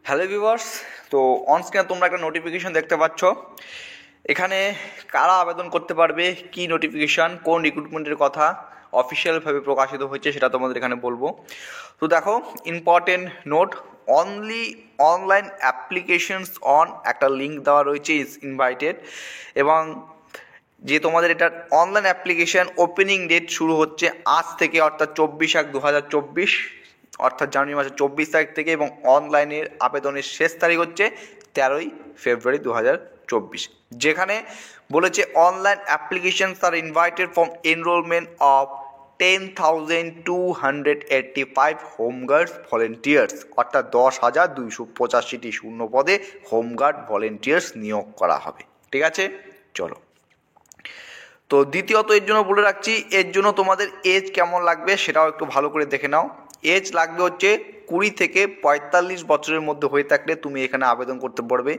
Hello viewers, তো on স্ক্রিনে তোমরা একটা নোটিফিকেশন দেখতে পাচ্ছ। এখানে কারা আবেদন করতে পারবে, কি নোটিফিকেশান, কোন রিক্রুটমেন্টের কথা অফিসিয়ালভাবে প্রকাশিত হয়েছে সেটা তোমাদের এখানে বলবো। তো দেখো, important note, only online applications on একটা লিঙ্ক দেওয়া রয়েছে, ইজ ইনভাইটেড। এবং যে তোমাদের এটার অনলাইন অ্যাপ্লিকেশান ওপেনিং ডেট শুরু হচ্ছে আজ থেকে, অর্থাৎ 24/1/2024, অর্থাৎ জানুয়ারি মাসের 24 তারিখ থেকে, এবং অনলাইনের আবেদনের শেষ তারিখ হচ্ছে 13ই ফেব্রুয়ারি 2024। যেখানে বলেছে online applications are invited from enrolment of 10,285 home guards volunteers, অর্থাৎ 10,285টি শূন্য পদে হোমগার্ড ভলেন্টিয়ার্স নিয়োগ করা হবে। ঠিক আছে, চলো। তো দ্বিতীয়ত এর জন্য বলে রাখছি, এর জন্য তোমাদের এজ কেমন লাগবে সেটাও একটু ভালো করে দেখে নাও। এজ লাগবে হচ্ছে 20 থেকে 45 বছরের মধ্যে হয়ে থাকলে তুমি এখানে আবেদন করতে পারবে।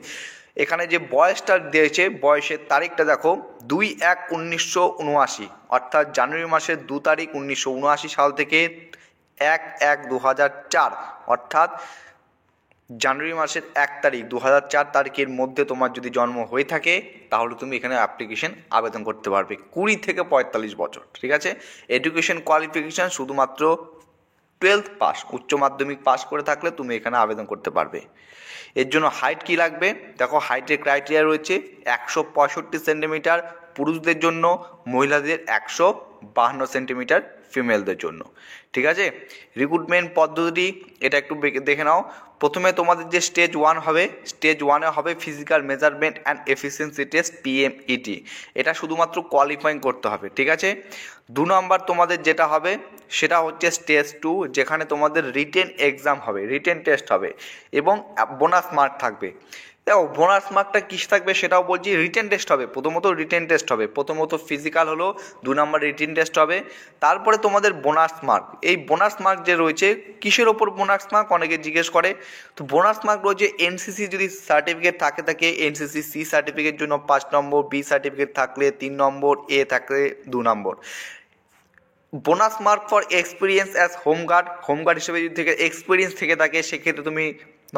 এখানে যে বয়সটা দিয়েছে, বয়সের তারিখটা দেখো, 2/1/1979, অর্থাৎ জানুয়ারি মাসের 2 তারিখ 1979 সাল থেকে 1/1/2004, অর্থাৎ জানুয়ারি মাসের 1 তারিখ 2004 তারিখের মধ্যে তোমার যদি জন্ম হয়ে থাকে তাহলে তুমি এখানে অ্যাপ্লিকেশন আবেদন করতে পারবে, 20 থেকে 45 বছর। ঠিক আছে, এডুকেশন কোয়ালিফিকেশান শুধুমাত্র 12th পাস, উচ্চ মাধ্যমিক পাস করে থাকলে তুমি এখানে আবেদন করতে পারবে। এর জন্য হাইট কি লাগবে দেখো, হাইটের ক্রাইটেরিয়া রয়েছে 165 সেন্টিমিটার পুরুষদের জন্য, মহিলাদের 152 সেন্টিমিটার ফিমেলদের জন্য। ঠিক আছে, রিক্রুটমেন্ট পদ্ধতি এটা একটু দেখে নাও। প্রথমে তোমাদের যে স্টেজ 1 হবে, স্টেজ 1-এ হবে physical measurement and efficiency test, PMET। এটা শুধুমাত্র কোয়ালিফাইং করতে হবে। ঠিক আছে, 2 নম্বর তোমাদের যেটা হবে সেটা হচ্ছে স্টেজ 2, যেখানে তোমাদের রিটেন এক্সাম হবে, রিটেন টেস্ট হবে এবং বোনাস মার্ক থাকবে। দেখো, বোনাস মার্কটা কিস থাকবে সেটাও বলছি। রিটেন টেস্ট হবে, প্রথমত রিটেন টেস্ট হবে, প্রথমত ফিজিক্যাল হলো, 2 নম্বর রিটেন টেস্ট হবে, তারপরে তোমাদের বোনাস মার্ক। এই বোনাস মার্ক যে রয়েছে, কিসের ওপর বোনাস মার্ক অনেকে জিজ্ঞেস করে, তো বোনাস মার্ক রয়েছে এনসিসি যদি সার্টিফিকেট থাকে এনসিসি সি সার্টিফিকেট জন্য 5 নম্বর, বি সার্টিফিকেট থাকলে 3 নম্বর, এ থাকলে 2 number. Bonus mark for experience as home guard হিসেবে যদি থেকে এক্সপিরিয়েন্স থেকে থাকে সেক্ষেত্রে তুমি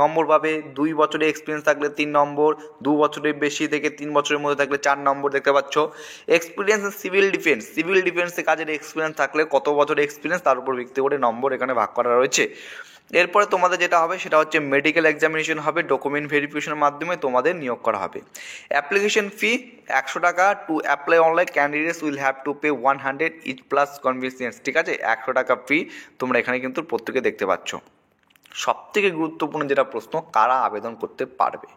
নম্বর পাবে। 2 বছরের এক্সপিরিয়েন্স থাকলে 3 নম্বর, 2 বছরের বেশি থেকে 3 বছরের মধ্যে থাকলে 4 নম্বর, দেখতে পাচ্ছ। এক্সপিরিয়েন্স সিভিল ডিফেন্সে কাজের এক্সপিরিয়েন্স থাকলে কত বছরের এক্সপিরিয়েন্স তার উপর ভিত্তি করে নম্বর এখানে ভাগ করা রয়েছে। এরপরে তোমাদের যেটা হবে সেটা হচ্ছে মেডিকেল এক্সামিনেশন হবে, ডকুমেন্ট ভেরিফিকেশনের মাধ্যমে তোমাদের নিয়োগ করা হবে। অ্যাপ্লিকেশন ফি 100 টাকা। To apply online candidates will have to pay 100 each plus convenience. ঠিক আছে, 100 টাকা ফি তোমরা এখানে কিন্তু প্রত্যেকে দেখতে পাচ্ছ। সবথেকে গুরুত্বপূর্ণ যেটা প্রশ্ন, কারা আবেদন করতে পারবে।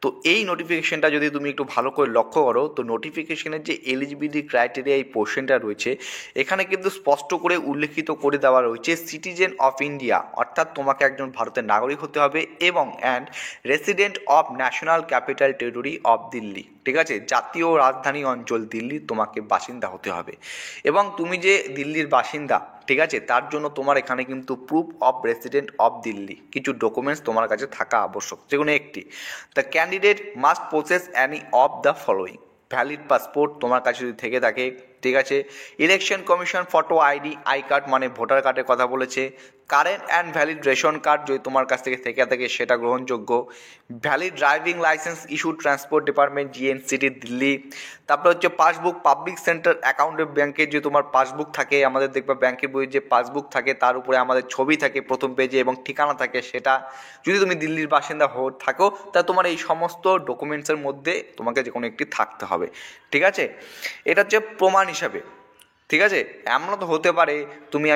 তো এই নোটিফিকেশনটা যদি তুমি একটু ভালো করে লক্ষ্য করো, তো নোটিফিকেশনের যে এলিজিবিলিটি ক্রাইটেরিয়া এই পোর্শনটা রয়েছে এখানে কিন্তু স্পষ্ট করে উল্লেখিত করে দেওয়া রয়েছে সিটিজেন অফ ইন্ডিয়া, অর্থাৎ তোমাকে একজন ভারতের নাগরিক হতে হবে, এবং and resident of national capital territory of Delhi. ঠিক আছে, জাতীয় রাজধানী অঞ্চল দিল্লি তোমাকে বাসিন্দা হতে হবে, এবং তুমি যে দিল্লির বাসিন্দা, ঠিক আছে, তার জন্য তোমার এখানে কিন্তু proof of resident of Delhi কিছু ডকুমেন্টস তোমার কাছে থাকা আবশ্যক, যে কোনো একটি। The candidate must process any of the following, valid passport তোমার কাছে যদি থেকে থাকে, ঠিক আছে, election commission photo ID, I card মানে ভোটার কার্ডের কথা বলেছে, current and valid ration card যদি তোমার কাছ থেকে থাকে সেটা গ্রহণযোগ্য, valid driving licence issue transport department, GNCT Delhi. তারপরে হচ্ছে পাসবুক, পাবলিক সেক্টর অ্যাকাউন্টের ব্যাংকের যে তোমার পাসবুক থাকে, আমাদের দেখবে ব্যাংকের বইয়ের যে পাসবুক থাকে তার উপরে আমাদের ছবি থাকে প্রথম পেজে এবং ঠিকানা থাকে, সেটা যদি তুমি দিল্লির বাসিন্দা থাকো তা তোমার এই সমস্ত ডকুমেন্টসের মধ্যে তোমাকে যে কোনো একটি থাকতে হবে। ঠিক আছে, এটা হচ্ছে প্রমাণ হিসাবে। ঠিক আছে, এমন তো হতে পারে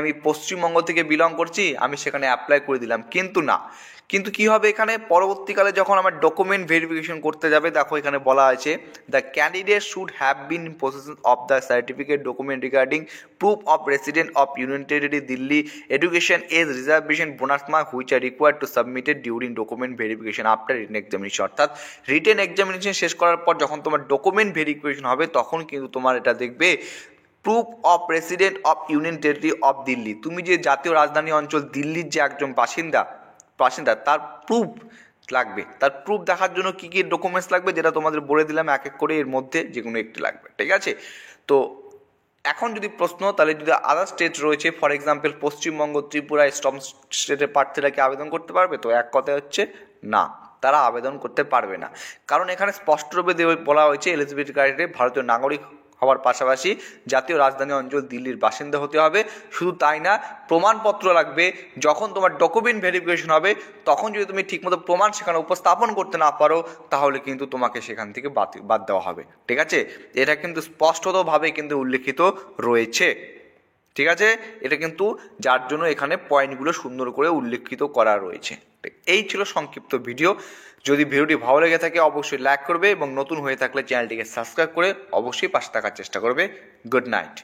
আমি পশ্চিমবঙ্গ থেকে বিলং করছি, আমি সেখানে অ্যাপ্লাই করে দিলাম, কিন্তু না, কিন্তু কী হবে এখানে পরবর্তীকালে যখন আমার ডকুমেন্ট ভেরিফিকেশন করতে যাবে, দেখো এখানে বলা আছে the candidate should have been in possession of the certificate document regarding proof of resident of union territory Delhi, education age, reservation, bonus mark which are required to submitted during document verification after written examination. অর্থাৎ written examination শেষ করার পর যখন তোমার document verification হবে তখন কিন্তু তোমার এটা দেখবে proof of resident of union territory of Delhi, তুমি যে জাতীয় রাজধানী অঞ্চল দিল্লির যে একজন বাসিন্দা তার প্রুফ লাগবে। তার প্রুফ দেখার জন্য কী কী ডকুমেন্টস লাগবে যেটা তোমাদের বলে দিলাম এক এক করে, এর মধ্যে যে কোনো একটি লাগবে। ঠিক আছে, তো এখন যদি প্রশ্ন, তাহলে যদি আদার স্টেট রয়েছে, for example Paschimbanga, Tripura, storm স্টেটের প্রার্থীরা কি আবেদন করতে পারবে? তো এক কথায় হচ্ছে না, তারা আবেদন করতে পারবে না। কারণ এখানে স্পষ্টরূপে বলা হয়েছে এলিজিবিলিটি ক্রাইটেরিয়া ভারতীয় নাগরিক হওয়ার পাশাপাশি জাতীয় রাজধানী অঞ্চল দিল্লির বাসিন্দা হতে হবে। শুধু তাই না, প্রমাণপত্র লাগবে। যখন তোমার ডকুমেন্ট ভেরিফিকেশন হবে, তখন যদি তুমি ঠিকমতো প্রমাণ সেখানে উপস্থাপন করতে না পারো, তাহলে কিন্তু তোমাকে সেখান থেকে বাদ দেওয়া হবে। ঠিক আছে, এটা কিন্তু স্পষ্টতভাবে কিন্তু উল্লেখিত রয়েছে। ঠিক আছে, এটা কিন্তু যার জন্য এখানে পয়েন্টগুলো সুন্দর করে উল্লেখিত করা রয়েছে। এই ছিল সংক্ষিপ্ত ভিডিও। যদি ভিডিওটি ভালো লেগে থাকে অবশ্যই লাইক করবে এবং নতুন হয়ে থাকলে চ্যানেলটিকে সাবস্ক্রাইব করে অবশ্যই পাশে থাকার চেষ্টা করবে। Good night.